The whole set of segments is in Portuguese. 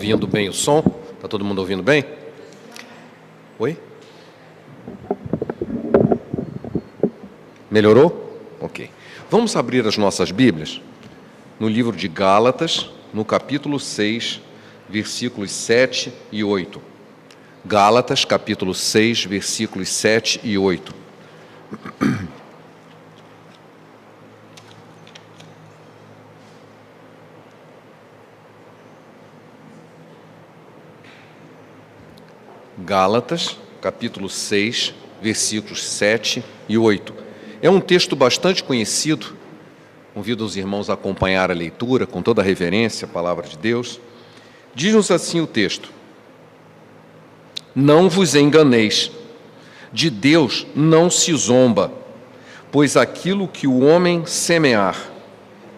Ouvindo bem o som? Está todo mundo ouvindo bem? Oi? Melhorou? Ok. Vamos abrir as nossas Bíblias no livro de Gálatas, no capítulo 6, versículos 7 e 8. Gálatas, capítulo 6, versículos 7 e 8. Gálatas, capítulo 6, versículos 7 e 8. É um texto bastante conhecido. Convido os irmãos a acompanhar a leitura com toda a reverência à palavra de Deus. Diz-nos assim o texto: Não vos enganeis, de Deus não se zomba, pois aquilo que o homem semear,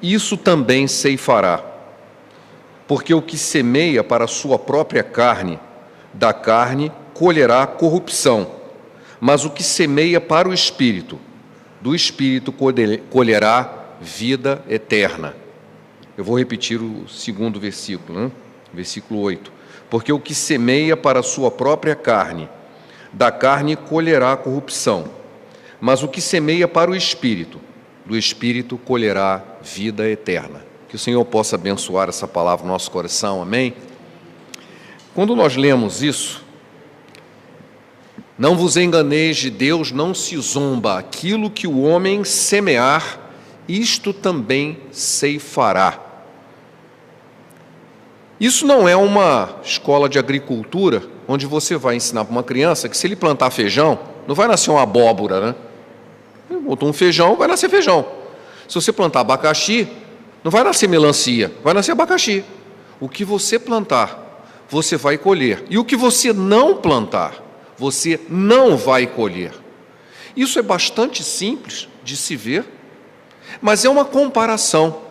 isso também ceifará. Porque o que semeia para a sua própria carne, da carne colherá corrupção, mas o que semeia para o Espírito, do Espírito colherá vida eterna. Eu vou repetir o segundo versículo, versículo 8. Porque o que semeia para a sua própria carne, da carne colherá corrupção, mas o que semeia para o Espírito, do Espírito colherá vida eterna. Que o Senhor possa abençoar essa palavra no nosso coração, amém? Quando nós lemos isso, não vos enganeis, de Deus não se zomba, aquilo que o homem semear, isto também ceifará. Isso não é uma escola de agricultura, onde você vai ensinar para uma criança que se ele plantar feijão, não vai nascer uma abóbora, né? Botou um feijão, vai nascer feijão. Se você plantar abacaxi, não vai nascer melancia, vai nascer abacaxi. O que você plantar, você vai colher. E o que você não plantar, você não vai colher. Isso é bastante simples de se ver, mas é uma comparação.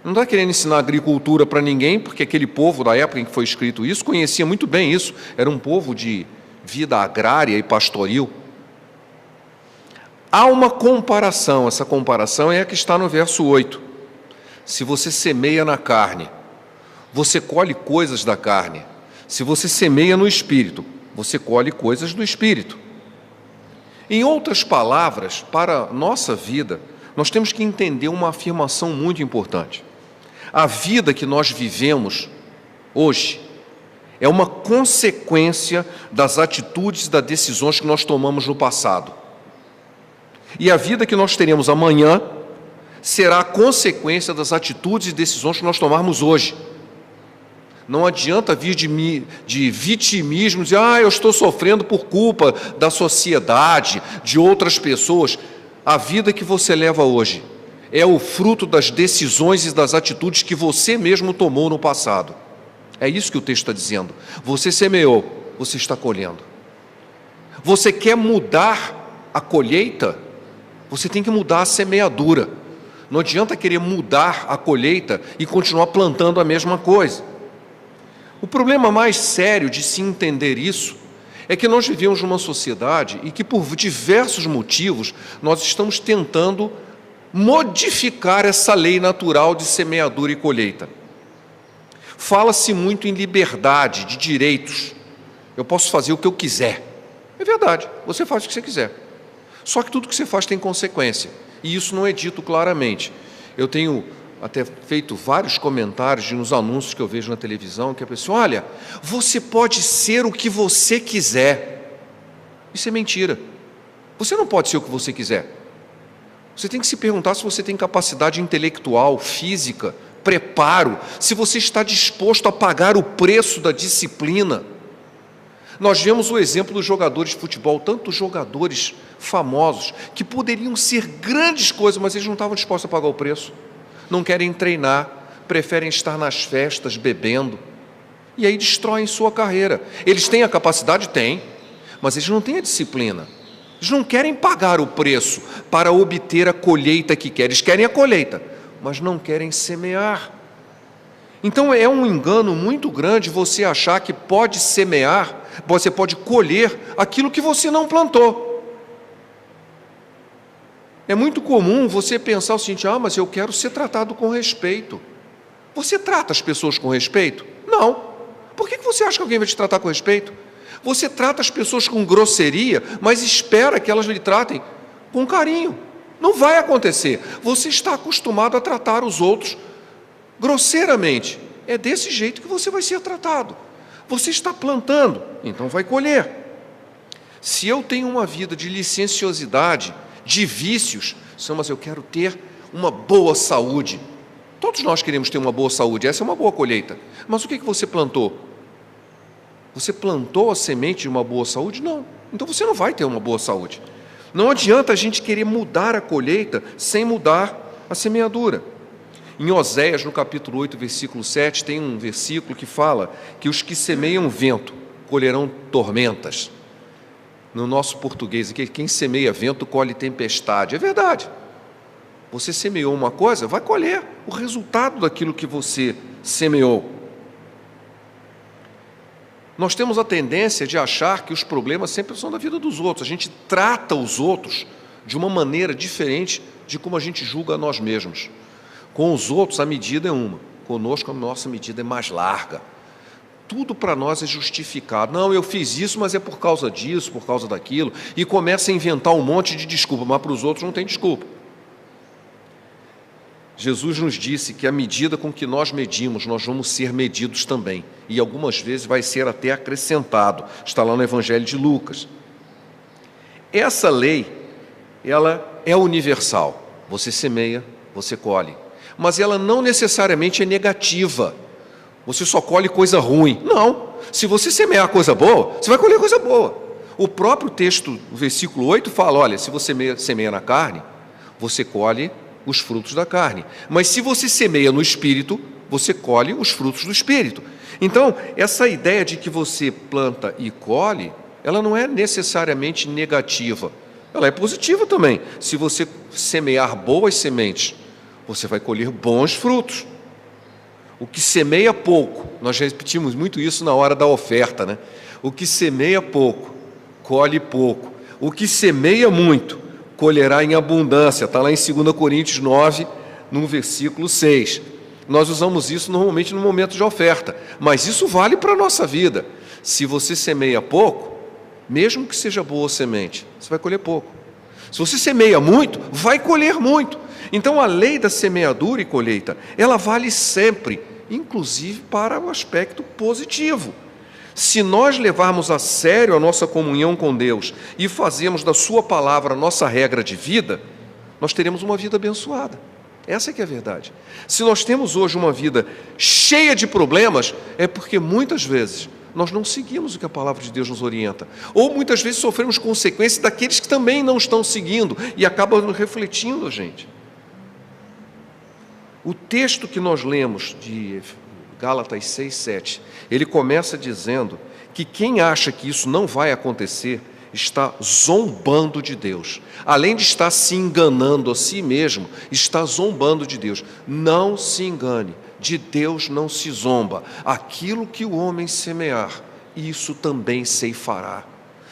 Não está querendo ensinar agricultura para ninguém, porque aquele povo da época em que foi escrito isso, conhecia muito bem isso. Era um povo de vida agrária e pastoril. Há uma comparação, essa comparação é a que está no verso 8. Se você semeia na carne, você colhe coisas da carne. Se você semeia no Espírito, você colhe coisas do Espírito. Em outras palavras, para a nossa vida, nós temos que entender uma afirmação muito importante. A vida que nós vivemos hoje é uma consequência das atitudes e das decisões que nós tomamos no passado. E a vida que nós teremos amanhã será a consequência das atitudes e decisões que nós tomarmos hoje. Não adianta vir de vitimismo, dizer, eu estou sofrendo por culpa da sociedade, de outras pessoas. A vida que você leva hoje é o fruto das decisões e das atitudes que você mesmo tomou no passado. É isso que o texto está dizendo. Você semeou, você está colhendo. Você quer mudar a colheita? Você tem que mudar a semeadura. Não adianta querer mudar a colheita e continuar plantando a mesma coisa. O problema mais sério de se entender isso é que nós vivemos numa sociedade e que, por diversos motivos, nós estamos tentando modificar essa lei natural de semeadura e colheita. Fala-se muito em liberdade de direitos. Eu posso fazer o que eu quiser. É verdade, você faz o que você quiser. Só que tudo que você faz tem consequência. E isso não é dito claramente. Eu tenho até feito vários comentários nos anúncios que eu vejo na televisão, que a pessoa, olha, você pode ser o que você quiser. Isso é mentira. Você não pode ser o que você quiser. Você tem que se perguntar se você tem capacidade intelectual, física, preparo, se você está disposto a pagar o preço da disciplina. Nós vemos o exemplo dos jogadores de futebol, tantos jogadores famosos, que poderiam ser grandes coisas, mas eles não estavam dispostos a pagar o preço. Não querem treinar, preferem estar nas festas, bebendo, e aí destroem sua carreira. Eles têm a capacidade? Têm, mas eles não têm a disciplina. Eles não querem pagar o preço para obter a colheita que querem. Eles querem a colheita, mas não querem semear. Então é um engano muito grande você achar que pode semear, você pode colher aquilo que você não plantou. É muito comum você pensar o seguinte, mas eu quero ser tratado com respeito. Você trata as pessoas com respeito? Não. Por que você acha que alguém vai te tratar com respeito? Você trata as pessoas com grosseria, mas espera que elas lhe tratem com carinho. Não vai acontecer. Você está acostumado a tratar os outros grosseiramente. É desse jeito que você vai ser tratado. Você está plantando, então vai colher. Se eu tenho uma vida de licenciosidade, de vícios, mas eu quero ter uma boa saúde. Todos nós queremos ter uma boa saúde, essa é uma boa colheita. Mas o que você plantou? Você plantou a semente de uma boa saúde? Não. Então você não vai ter uma boa saúde. Não adianta a gente querer mudar a colheita sem mudar a semeadura. Em Oséias, no capítulo 8, versículo 7, tem um versículo que fala que os que semeiam vento colherão tormentas. No nosso português aqui, quem semeia vento colhe tempestade. É verdade. Você semeou uma coisa, vai colher o resultado daquilo que você semeou. Nós temos a tendência de achar que os problemas sempre são da vida dos outros. A gente trata os outros de uma maneira diferente de como a gente julga a nós mesmos. Com os outros a medida é uma, conosco a nossa medida é mais larga. Tudo para nós é justificado. Não, eu fiz isso, mas é por causa disso, por causa daquilo. E começa a inventar um monte de desculpa, mas para os outros não tem desculpa. Jesus nos disse que à medida com que nós medimos, nós vamos ser medidos também. E algumas vezes vai ser até acrescentado. Está lá no Evangelho de Lucas. Essa lei, ela é universal. Você semeia, você colhe. Mas ela não necessariamente é negativa. Você só colhe coisa ruim. Não. Se você semear coisa boa, você vai colher coisa boa. O próprio texto, o versículo 8, fala, olha, se você semeia na carne, você colhe os frutos da carne. Mas se você semeia no Espírito, você colhe os frutos do Espírito. Então, essa ideia de que você planta e colhe, ela não é necessariamente negativa. Ela é positiva também. Se você semear boas sementes, você vai colher bons frutos. O que semeia pouco, nós já repetimos muito isso na hora da oferta, né? O que semeia pouco, colhe pouco. O que semeia muito, colherá em abundância. Está lá em 2 Coríntios 9, no versículo 6. Nós usamos isso normalmente no momento de oferta, mas isso vale para a nossa vida. Se você semeia pouco, mesmo que seja boa semente, você vai colher pouco. Se você semeia muito, vai colher muito. Então a lei da semeadura e colheita, ela vale sempre, inclusive para o aspecto positivo. Se nós levarmos a sério a nossa comunhão com Deus e fazermos da sua palavra a nossa regra de vida, nós teremos uma vida abençoada. Essa é que é a verdade. Se nós temos hoje uma vida cheia de problemas, é porque muitas vezes nós não seguimos o que a palavra de Deus nos orienta. Ou muitas vezes sofremos consequências daqueles que também não estão seguindo e acabam refletindo a gente. O texto que nós lemos de Gálatas 6, 7, ele começa dizendo que quem acha que isso não vai acontecer está zombando de Deus. Além de estar se enganando a si mesmo, está zombando de Deus. Não se engane, de Deus não se zomba. Aquilo que o homem semear, isso também ceifará.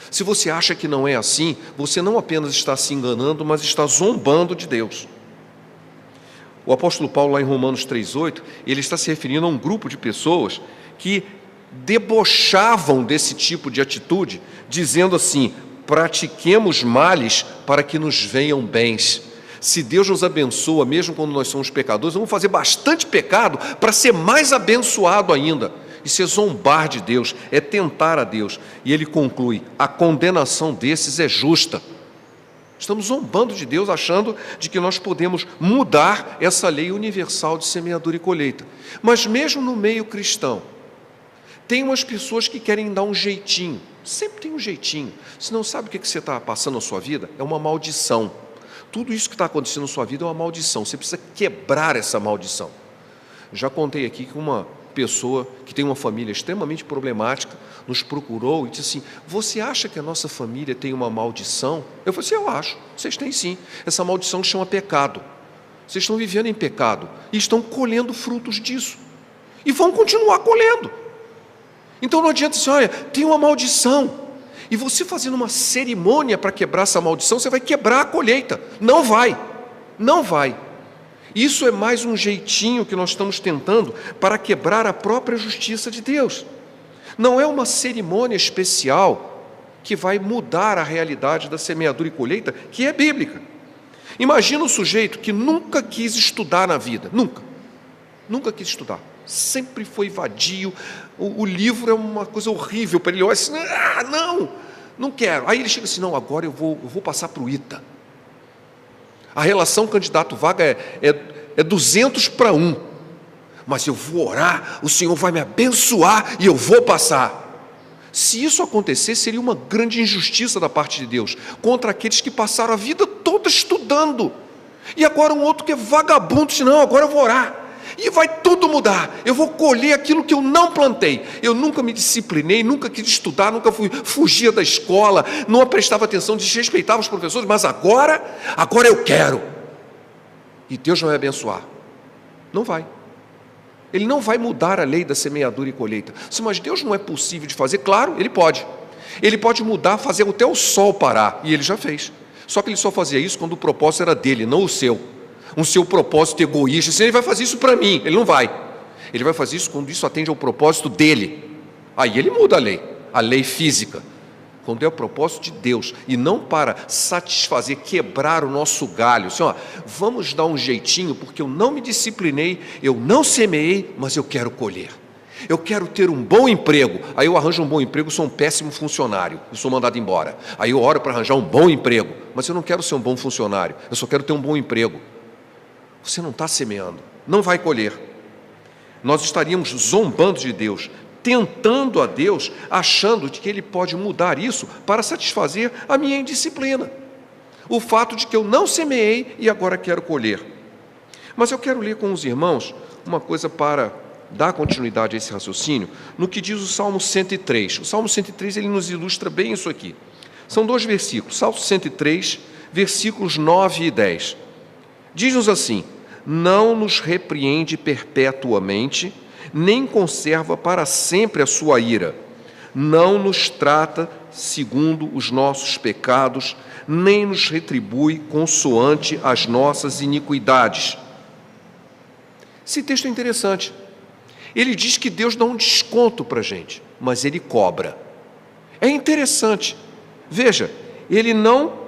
Se você acha que não é assim, você não apenas está se enganando, mas está zombando de Deus. O apóstolo Paulo, lá em Romanos 3,8, ele está se referindo a um grupo de pessoas que debochavam desse tipo de atitude, dizendo assim: pratiquemos males para que nos venham bens. Se Deus nos abençoa, mesmo quando nós somos pecadores, vamos fazer bastante pecado para ser mais abençoado ainda. Isso é zombar de Deus, é tentar a Deus. E ele conclui: a condenação desses é justa. Estamos zombando de Deus, achando de que nós podemos mudar essa lei universal de semeadura e colheita. Mas mesmo no meio cristão, tem umas pessoas que querem dar um jeitinho. Sempre tem um jeitinho. Você não sabe o que você está passando na sua vida? É uma maldição. Tudo isso que está acontecendo na sua vida é uma maldição. Você precisa quebrar essa maldição. Já contei aqui que uma pessoa que tem uma família extremamente problemática nos procurou e disse assim: você acha que a nossa família tem uma maldição? Eu falei assim: eu acho, vocês têm sim. Essa maldição chama pecado. Vocês estão vivendo em pecado e estão colhendo frutos disso. E vão continuar colhendo. Então não adianta dizer: olha, tem uma maldição. E você fazendo uma cerimônia para quebrar essa maldição, você vai quebrar a colheita. Não vai. Não vai. Isso é mais um jeitinho que nós estamos tentando para quebrar a própria justiça de Deus. Não é uma cerimônia especial que vai mudar a realidade da semeadura e colheita, que é bíblica. Imagina um sujeito que nunca quis estudar na vida, nunca quis estudar, sempre foi vadio, o livro é uma coisa horrível para ele, olha assim, não quero. Aí ele chega assim, não, agora eu vou passar para o ITA. A relação candidato-vaga é 200-1, mas eu vou orar, o Senhor vai me abençoar e eu vou passar. Se isso acontecer, seria uma grande injustiça da parte de Deus contra aqueles que passaram a vida toda estudando. E agora um outro que é vagabundo diz, não, agora eu vou orar. E vai tudo mudar, eu vou colher aquilo que eu não plantei. Eu nunca me disciplinei, nunca quis estudar, nunca fugia da escola, não prestava atenção, desrespeitava os professores, mas agora eu quero. E Deus vai me abençoar. Não vai. Ele não vai mudar a lei da semeadura e colheita. Mas Deus não é possível de fazer? Claro, Ele pode. Ele pode mudar, fazer até o sol parar, e Ele já fez. Só que Ele só fazia isso quando o propósito era dele, não o seu. Um seu propósito egoísta, assim, Ele vai fazer isso para mim. Ele não vai. Ele vai fazer isso quando isso atende ao propósito dele. Aí Ele muda a lei física. Quando é o propósito de Deus, e não para satisfazer, quebrar o nosso galho, assim, vamos dar um jeitinho, porque eu não me disciplinei, eu não semeei, mas eu quero colher. Eu quero ter um bom emprego, aí eu arranjo um bom emprego, sou um péssimo funcionário, eu sou mandado embora. Aí eu oro para arranjar um bom emprego, mas eu não quero ser um bom funcionário, eu só quero ter um bom emprego. Você não está semeando, não vai colher. Nós estaríamos zombando de Deus, tentando a Deus, achando de que Ele pode mudar isso para satisfazer a minha indisciplina. O fato de que eu não semeei e agora quero colher. Mas eu quero ler com os irmãos uma coisa para dar continuidade a esse raciocínio, no que diz o Salmo 103. O Salmo 103, ele nos ilustra bem isso aqui. São 2 versículos, Salmo 103, versículos 9 e 10. Diz-nos assim, não nos repreende perpetuamente, nem conserva para sempre a sua ira, não nos trata segundo os nossos pecados, nem nos retribui consoante as nossas iniquidades. Esse texto é interessante. Ele diz que Deus dá um desconto para a gente, mas Ele cobra. É interessante. Veja, Ele não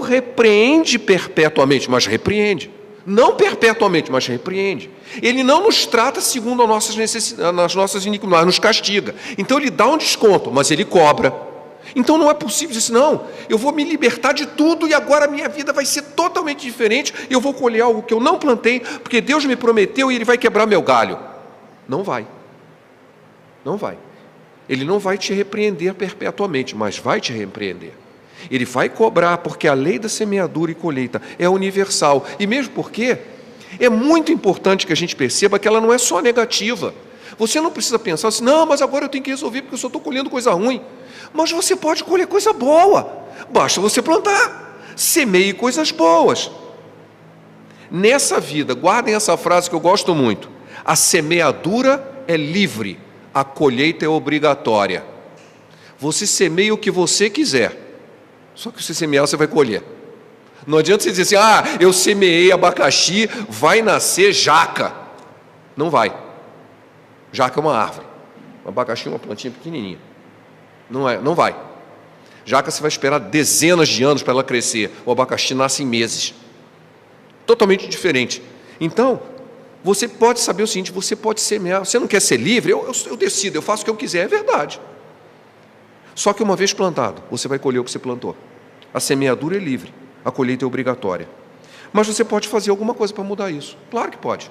repreende perpetuamente, mas repreende. Não perpetuamente, mas repreende. Ele não nos trata segundo as nossas necessidades, as nossas iniquidades, nos castiga. Então Ele dá um desconto, mas Ele cobra. Então não é possível dizer assim, não, eu vou me libertar de tudo e agora a minha vida vai ser totalmente diferente, eu vou colher algo que eu não plantei, porque Deus me prometeu e Ele vai quebrar meu galho. Não vai. Não vai. Ele não vai te repreender perpetuamente, mas vai te repreender. Ele vai cobrar, porque a lei da semeadura e colheita é universal. E mesmo porque é muito importante que a gente perceba que ela não é só negativa. Você não precisa pensar assim, não, mas agora eu tenho que resolver porque eu só estou colhendo coisa ruim. Mas você pode colher coisa boa. Basta você plantar. Semeie coisas boas. Nessa vida, guardem essa frase que eu gosto muito. A semeadura é livre, a colheita é obrigatória. Você semeia o que você quiser. Só que se semear, você vai colher. Não adianta você dizer assim, eu semeei abacaxi, vai nascer jaca. Não vai. Jaca é uma árvore. O abacaxi é uma plantinha pequenininha. Não vai. Jaca você vai esperar dezenas de anos para ela crescer. O abacaxi nasce em meses. Totalmente diferente. Então, você pode saber o seguinte, você pode semear. Você não quer ser livre? Eu decido, eu faço o que eu quiser. É verdade. Só que uma vez plantado, você vai colher o que você plantou. A semeadura é livre, a colheita é obrigatória. Mas você pode fazer alguma coisa para mudar isso. Claro que pode.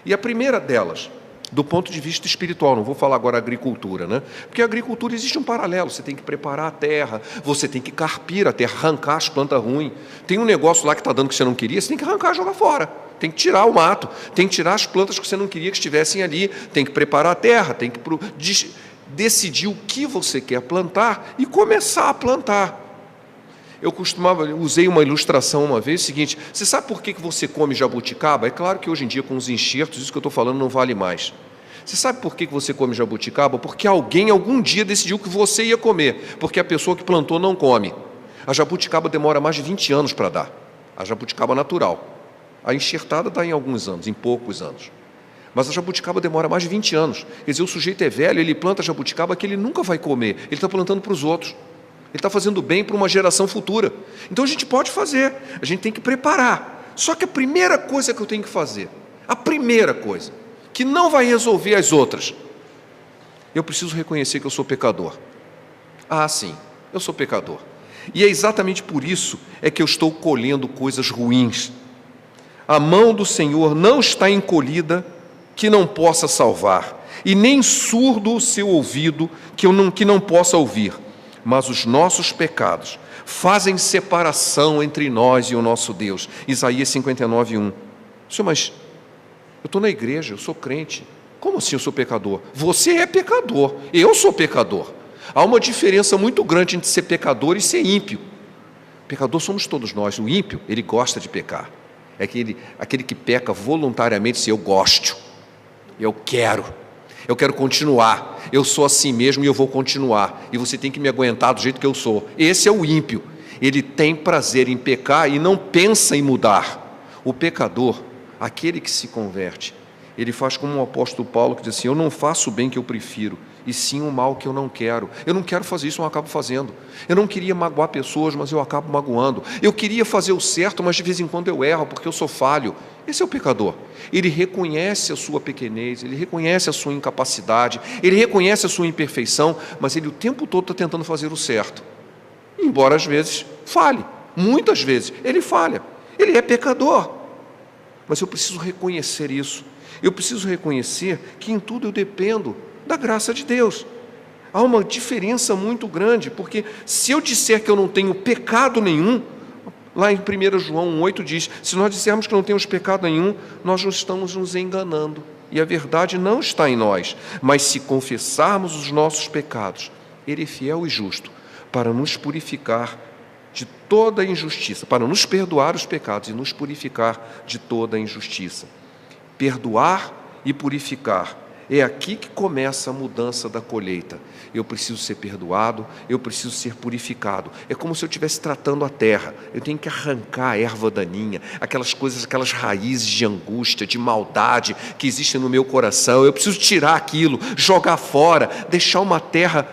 E a primeira delas, do ponto de vista espiritual, não vou falar agora agricultura, né? Porque a agricultura existe um paralelo, você tem que preparar a terra, você tem que carpir a terra, arrancar as plantas ruins. Tem um negócio lá que está dando que você não queria, você tem que arrancar e jogar fora. Tem que tirar o mato, tem que tirar as plantas que você não queria que estivessem ali, tem que preparar a terra, tem que decidir o que você quer plantar e começar a plantar. Eu usei uma ilustração uma vez, seguinte, você sabe por que você come jabuticaba? É claro que hoje em dia com os enxertos, isso que eu estou falando não vale mais. Você sabe por que você come jabuticaba? Porque alguém algum dia decidiu que você ia comer, porque a pessoa que plantou não come. A jabuticaba demora mais de 20 anos para dar, a jabuticaba natural. A enxertada dá em alguns anos, em poucos anos. Mas a jabuticaba demora mais de 20 anos. Quer dizer, o sujeito é velho, ele planta jabuticaba que ele nunca vai comer. Ele está plantando para os outros. Ele está fazendo bem para uma geração futura. Então a gente pode fazer, a gente tem que preparar. Só que a primeira coisa que eu tenho que fazer, a primeira coisa, que não vai resolver as outras, eu preciso reconhecer que eu sou pecador. Ah, sim, eu sou pecador. E é exatamente por isso é que eu estou colhendo coisas ruins. A mão do Senhor não está encolhida que não possa salvar, e nem surdo o seu ouvido que não possa ouvir. Mas os nossos pecados fazem separação entre nós e o nosso Deus. Isaías 59:1. Senhor, mas eu estou na igreja, eu sou crente. Como assim eu sou pecador? Você é pecador, eu sou pecador. Há uma diferença muito grande entre ser pecador e ser ímpio. Pecador somos todos nós. O ímpio, ele gosta de pecar. É aquele que peca voluntariamente, se eu gosto, eu quero continuar, eu sou assim mesmo e eu vou continuar, e você tem que me aguentar do jeito que eu sou. Esse é o ímpio, ele tem prazer em pecar e não pensa em mudar. O pecador, aquele que se converte, ele faz como o apóstolo Paulo, que diz assim: eu não faço o bem que eu prefiro, e sim o mal que eu não quero. Eu não quero fazer isso, eu acabo fazendo. Eu não queria magoar pessoas, mas eu acabo magoando. Eu queria fazer o certo, mas de vez em quando eu erro, porque eu sou falho. Esse é o pecador. Ele reconhece a sua pequenez, ele reconhece a sua incapacidade, ele reconhece a sua imperfeição, mas ele o tempo todo está tentando fazer o certo. Embora às vezes falhe, muitas vezes ele falha. Ele é pecador. Mas eu preciso reconhecer isso. Eu preciso reconhecer que em tudo eu dependo da graça de Deus. Há uma diferença muito grande, porque se eu disser que eu não tenho pecado nenhum, lá em 1 João 1,8 diz: se nós dissermos que não temos pecado nenhum, nós não estamos nos enganando, e a verdade não está em nós. Mas se confessarmos os nossos pecados, Ele é fiel e justo para nos purificar de toda a injustiça, para nos perdoar os pecados e nos purificar de toda a injustiça. Perdoar e purificar. É aqui que começa a mudança da colheita. Eu preciso ser perdoado, eu preciso ser purificado. É como se eu estivesse tratando a terra. Eu tenho que arrancar a erva daninha, aquelas coisas, aquelas raízes de angústia, de maldade que existem no meu coração. Eu preciso tirar aquilo, jogar fora, deixar uma terra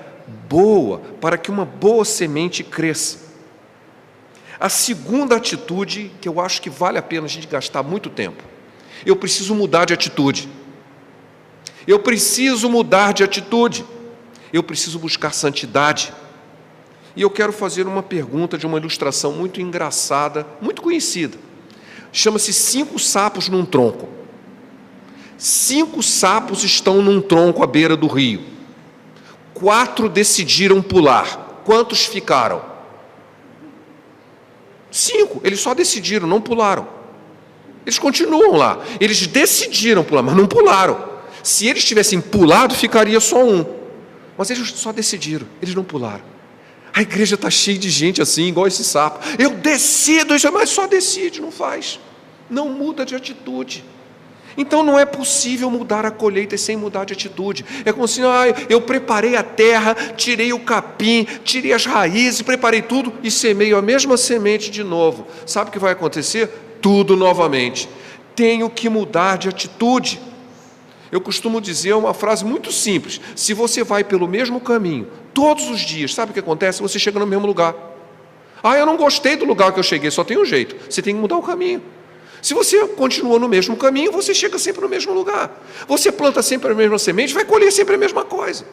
boa, para que uma boa semente cresça. A segunda atitude, que eu acho que vale a pena a gente gastar muito tempo, eu preciso mudar de atitude. Eu preciso mudar de atitude. Eu preciso buscar santidade. E eu quero fazer uma pergunta de uma ilustração muito engraçada, muito conhecida. Chama-se 5 sapos num tronco. 5 sapos estão num tronco à beira do rio. 4 decidiram pular. Quantos ficaram? 5. Eles só decidiram, não pularam. Eles continuam lá. Eles decidiram pular, mas não pularam. Se eles tivessem pulado, ficaria só 1. Mas eles só decidiram, eles não pularam. A igreja está cheia de gente assim, igual esse sapo. Eu decido, mas só decide, não faz. Não muda de atitude. Então não é possível mudar a colheita sem mudar de atitude. É como assim: eu preparei a terra, tirei o capim, tirei as raízes, preparei tudo e semeio a mesma semente de novo. Sabe o que vai acontecer? Tudo novamente. Tenho que mudar de atitude. Eu costumo dizer uma frase muito simples: se você vai pelo mesmo caminho todos os dias, sabe o que acontece? Você chega no mesmo lugar. Eu não gostei do lugar que eu cheguei, só tem um jeito: você tem que mudar o caminho. Se você continua no mesmo caminho, você chega sempre no mesmo lugar. Você planta sempre a mesma semente, vai colher sempre a mesma coisa.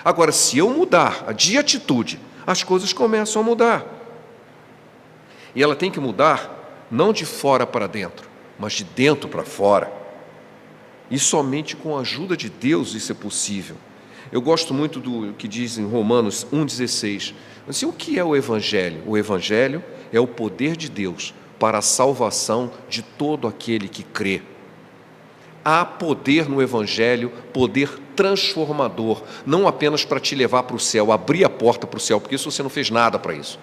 Agora, se eu mudar de atitude, as coisas começam a mudar. E ela tem que mudar não de fora para dentro, mas de dentro para fora. E somente com a ajuda de Deus isso é possível. Eu gosto muito do que diz em Romanos 1,16. Assim, o que é o Evangelho? O Evangelho é o poder de Deus para a salvação de todo aquele que crê. Há poder no Evangelho, poder transformador, não apenas para te levar para o céu, abrir a porta para o céu, porque isso você não fez nada para isso.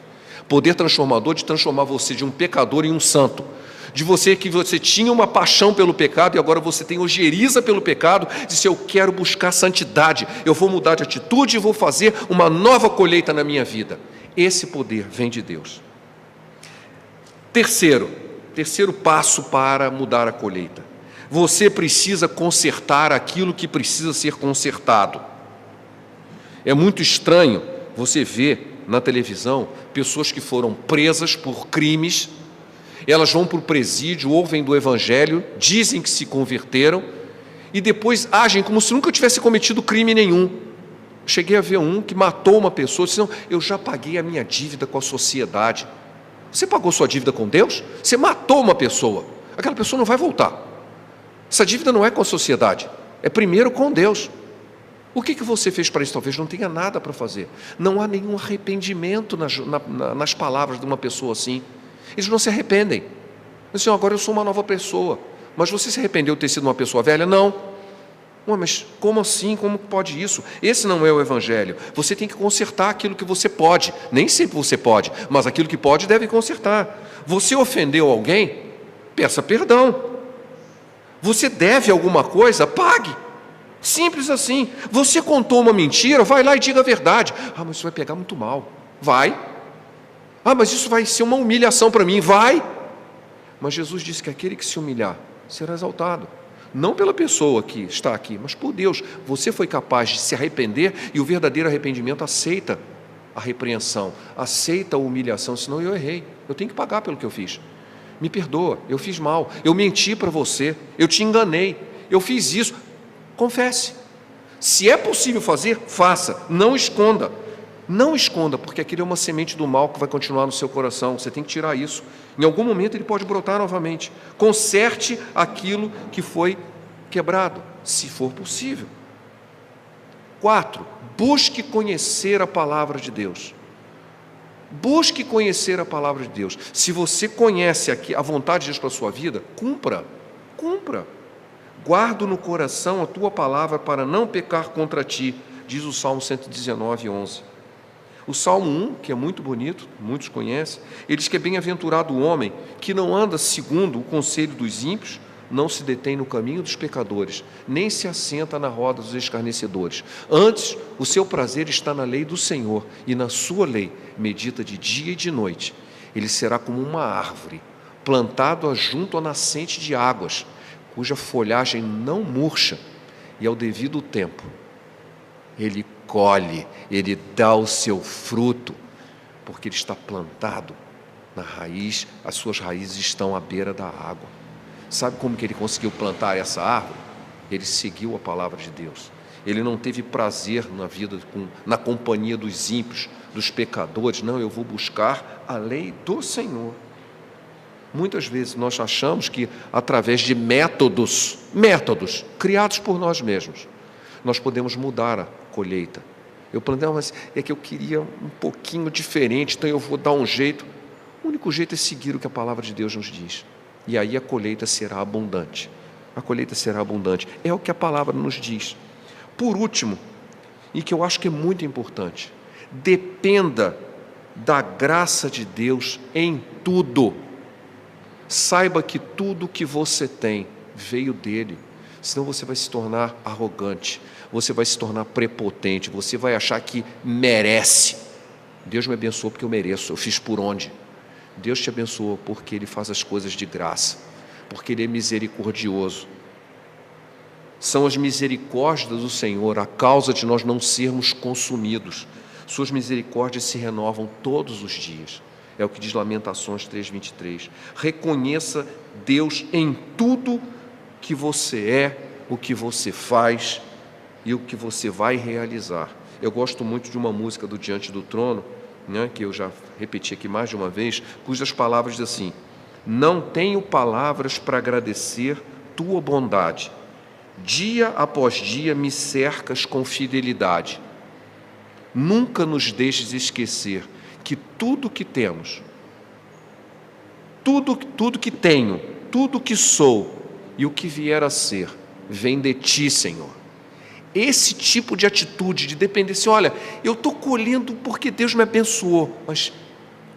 Poder transformador de transformar você de um pecador em um santo. De você que você tinha uma paixão pelo pecado e agora você tem ojeriza pelo pecado, disse: eu quero buscar santidade, eu vou mudar de atitude e vou fazer uma nova colheita na minha vida. Esse poder vem de Deus. Terceiro terceiro passo para mudar a colheita. Você precisa consertar aquilo que precisa ser consertado. É muito estranho você ver na televisão pessoas que foram presas por crimes, elas vão para o presídio, ouvem do Evangelho, dizem que se converteram e depois agem como se nunca tivesse cometido crime nenhum. Cheguei a ver um que matou uma pessoa, disse: não, eu já paguei a minha dívida com a sociedade. Você pagou sua dívida com Deus? Você matou uma pessoa, aquela pessoa não vai voltar. Essa dívida não é com a sociedade, é primeiro com Deus. O que você fez para isso? Talvez não tenha nada para fazer. Não há nenhum arrependimento nas palavras de uma pessoa assim. Eles não se arrependem. Dizem: agora eu sou uma nova pessoa. Mas você se arrependeu de ter sido uma pessoa velha? Não. Mas como assim? Como pode isso? Esse não é o Evangelho. Você tem que consertar aquilo que você pode. Nem sempre você pode, mas aquilo que pode deve consertar. Você ofendeu alguém? Peça perdão. Você deve alguma coisa? Pague. Simples assim. Você contou uma mentira? Vai lá e diga a verdade. Mas isso vai pegar muito mal. Vai. Mas isso vai ser uma humilhação para mim. Vai. Mas Jesus disse que aquele que se humilhar será exaltado. Não pela pessoa que está aqui, mas por Deus. Você foi capaz de se arrepender e o verdadeiro arrependimento aceita a repreensão, aceita a humilhação, senão eu errei. Eu tenho que pagar pelo que eu fiz. Me perdoa, eu fiz mal, eu menti para você, eu te enganei, eu fiz isso. Confesse. Se é possível fazer, faça. Não esconda. Não esconda, porque aquilo é uma semente do mal que vai continuar no seu coração. Você tem que tirar isso. Em algum momento ele pode brotar novamente. Conserte aquilo que foi quebrado, se for possível. 4. Busque conhecer a palavra de Deus. Busque conhecer a palavra de Deus. Se você conhece aqui a vontade de Deus para a sua vida, cumpra. Cumpra. Guardo no coração a tua palavra para não pecar contra ti, diz o Salmo 119, 11. O Salmo 1, que é muito bonito, muitos conhecem, ele diz que é bem-aventurado o homem que não anda segundo o conselho dos ímpios, não se detém no caminho dos pecadores, nem se assenta na roda dos escarnecedores. Antes, o seu prazer está na lei do Senhor, e na sua lei medita de dia e de noite. Ele será como uma árvore, plantado junto à nascente de águas, cuja folhagem não murcha, e ao devido tempo ele colhe, ele dá o seu fruto, porque ele está plantado na raiz, as suas raízes estão à beira da água. Sabe como que ele conseguiu plantar essa árvore? Ele seguiu a palavra de Deus. Ele não teve prazer na vida, na companhia dos ímpios, dos pecadores. Não, eu vou buscar a lei do Senhor. Muitas vezes nós achamos que através de métodos criados por nós mesmos, nós podemos mudar a colheita. Eu plantei, mas é que eu queria um pouquinho diferente, então eu vou dar um jeito. O único jeito é seguir o que a palavra de Deus nos diz. E aí a colheita será abundante. A colheita será abundante. É o que a palavra nos diz. Por último, e que eu acho que é muito importante, dependa da graça de Deus em tudo. Saiba que tudo que você tem veio dele, senão você vai se tornar arrogante, você vai se tornar prepotente, você vai achar que merece. Deus me abençoou porque eu mereço, eu fiz por onde? Deus te abençoou porque Ele faz as coisas de graça, porque Ele é misericordioso. São as misericórdias do Senhor a causa de nós não sermos consumidos. Suas misericórdias se renovam todos os dias. É o que diz Lamentações 3:23. Reconheça Deus em tudo que você é, o que você faz e o que você vai realizar. Eu gosto muito de uma música do Diante do Trono, que eu já repeti aqui mais de uma vez, cujas palavras dizem assim: não tenho palavras para agradecer tua bondade, dia após dia me cercas com fidelidade. Nunca nos deixes esquecer que tudo que temos, tudo que tenho, tudo que sou e o que vier a ser, vem de Ti, Senhor. Esse tipo de atitude, de dependência, olha, eu estou colhendo porque Deus me abençoou, mas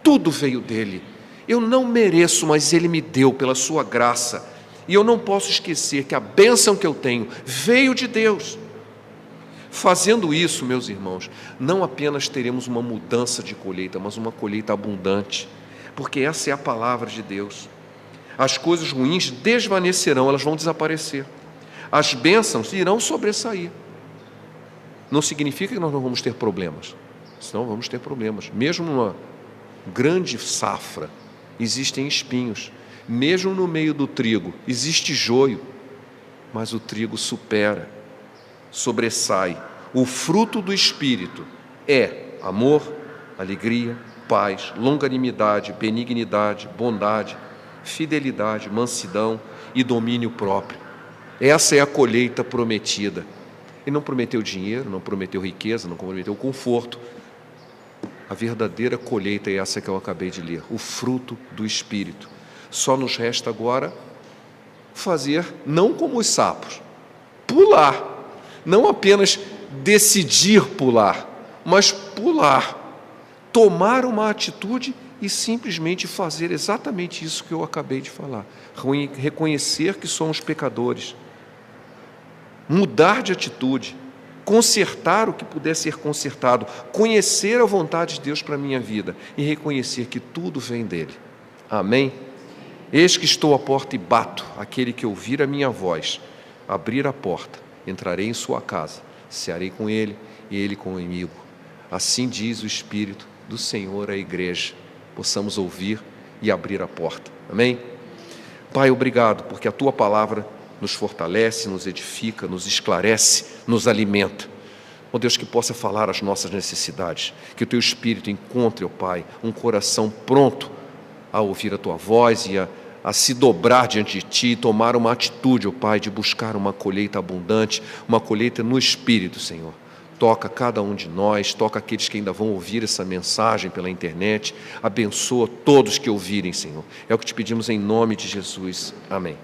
tudo veio dEle. Eu não mereço, mas Ele me deu pela Sua graça. E eu não posso esquecer que a bênção que eu tenho veio de Deus. Fazendo isso, meus irmãos, não apenas teremos uma mudança de colheita, mas uma colheita abundante, porque essa é a palavra de Deus. As coisas ruins desvanecerão, elas vão desaparecer. As bênçãos irão sobressair. Não significa que nós não vamos ter problemas. Senão vamos ter problemas. Mesmo numa grande safra, existem espinhos. Mesmo no meio do trigo, existe joio. Mas o trigo supera, sobressai. O fruto do Espírito é amor, alegria, paz, longanimidade, benignidade, bondade, fidelidade, mansidão e domínio próprio. Essa é a colheita prometida. Ele não prometeu dinheiro, não prometeu riqueza, não prometeu conforto. A verdadeira colheita é essa que eu acabei de ler, o fruto do Espírito. Só nos resta agora fazer, não como os sapos, pular. Não apenas decidir pular, mas pular. Tomar uma atitude e simplesmente fazer exatamente isso que eu acabei de falar. Reconhecer que somos pecadores. Mudar de atitude. Consertar o que puder ser consertado. Conhecer a vontade de Deus para a minha vida. E reconhecer que tudo vem dEle. Amém? Eis que estou à porta e bato. Aquele que ouvir a minha voz, abrir a porta, entrarei em sua casa, cearei com ele e ele comigo. Assim diz o Espírito do Senhor à igreja. Possamos ouvir e abrir a porta. Amém? Pai, obrigado, porque a Tua palavra nos fortalece, nos edifica, nos esclarece, nos alimenta. Ó Deus, que possa falar as nossas necessidades, que o Teu Espírito encontre, ó Pai, um coração pronto a ouvir a Tua voz e a se dobrar diante de Ti e tomar uma atitude, ó Pai, de buscar uma colheita abundante, uma colheita no Espírito, Senhor. Toca cada um de nós, toca aqueles que ainda vão ouvir essa mensagem pela internet, abençoa todos que ouvirem, Senhor. É o que te pedimos em nome de Jesus. Amém.